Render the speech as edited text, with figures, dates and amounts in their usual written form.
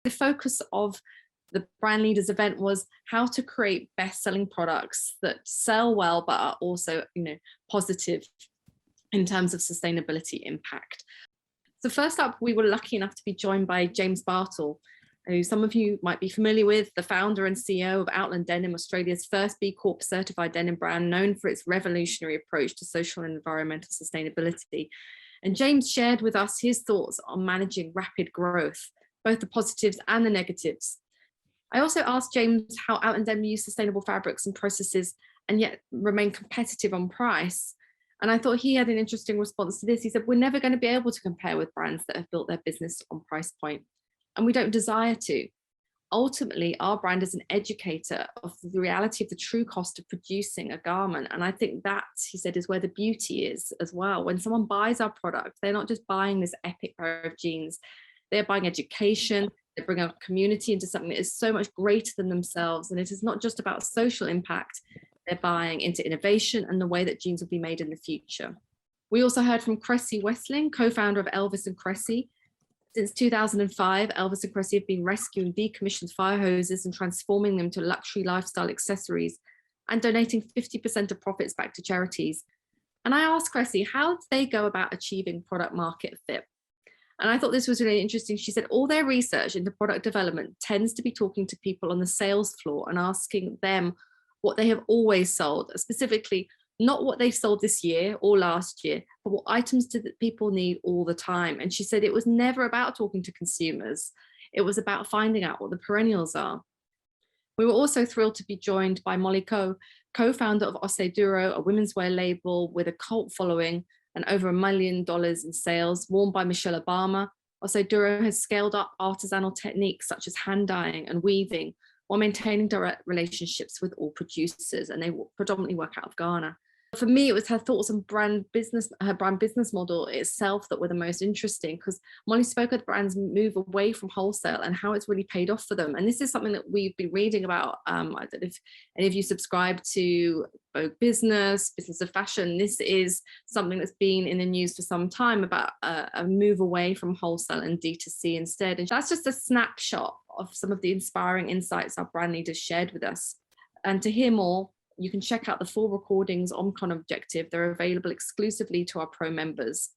The focus of the Brand Leaders event was how to create best-selling products that sell well, but are also, positive in terms of sustainability impact. So first up, we were lucky enough to be joined by James Bartle, who some of you might be familiar with, the founder and CEO of Outland Denim, Australia's first B Corp certified denim brand, known for its revolutionary approach to social and environmental sustainability. And James shared with us his thoughts on managing rapid growth, both the positives and the negatives. I also asked James how Outland Denim use sustainable fabrics and processes and yet remain competitive on price. And I thought he had an interesting response to this. He said, we're never going to be able to compare with brands that have built their business on price point, and we don't desire to. Ultimately, our brand is an educator of the reality of the true cost of producing a garment. And I think that, he said, is where the beauty is as well. When someone buys our product, they're not just buying this epic pair of jeans, they're buying education, they bring our community into something that is so much greater than themselves. And it is not just about social impact, they're buying into innovation and the way that jeans will be made in the future. We also heard from Cressy Westling, co-founder of Elvis & Cressy. Since 2005, Elvis & Cressy have been rescuing decommissioned fire hoses and transforming them to luxury lifestyle accessories and donating 50% of profits back to charities. And I asked Cressy, how did they go about achieving product market fit? And I thought this was really interesting. She said all their research into product development tends to be talking to people on the sales floor and asking them what they have always sold, specifically not what they've sold this year or last year, but what items do people need all the time. And she said it was never about talking to consumers. It was about finding out what the perennials are. We were also thrilled to be joined by Molly Coe, co-founder of Osse Duro, a women's wear label with a cult following and over $1 million in sales, worn by Michelle Obama. Osse Duro has scaled up artisanal techniques such as hand dyeing and weaving while maintaining direct relationships with all producers, and they predominantly work out of Ghana. For me, it was her thoughts on her brand business model itself that were the most interesting, because Molly spoke of the brand's move away from wholesale and how it's really paid off for them. And this is something that we've been reading about. I don't know if any of you subscribe to Vogue Business, Business of Fashion. This is something that's been in the news for some time about a move away from wholesale and D2C instead. And that's just a snapshot of some of the inspiring insights our brand leaders shared with us. And to hear more, you can check out the full recordings on Con Objective. They're available exclusively to our pro members.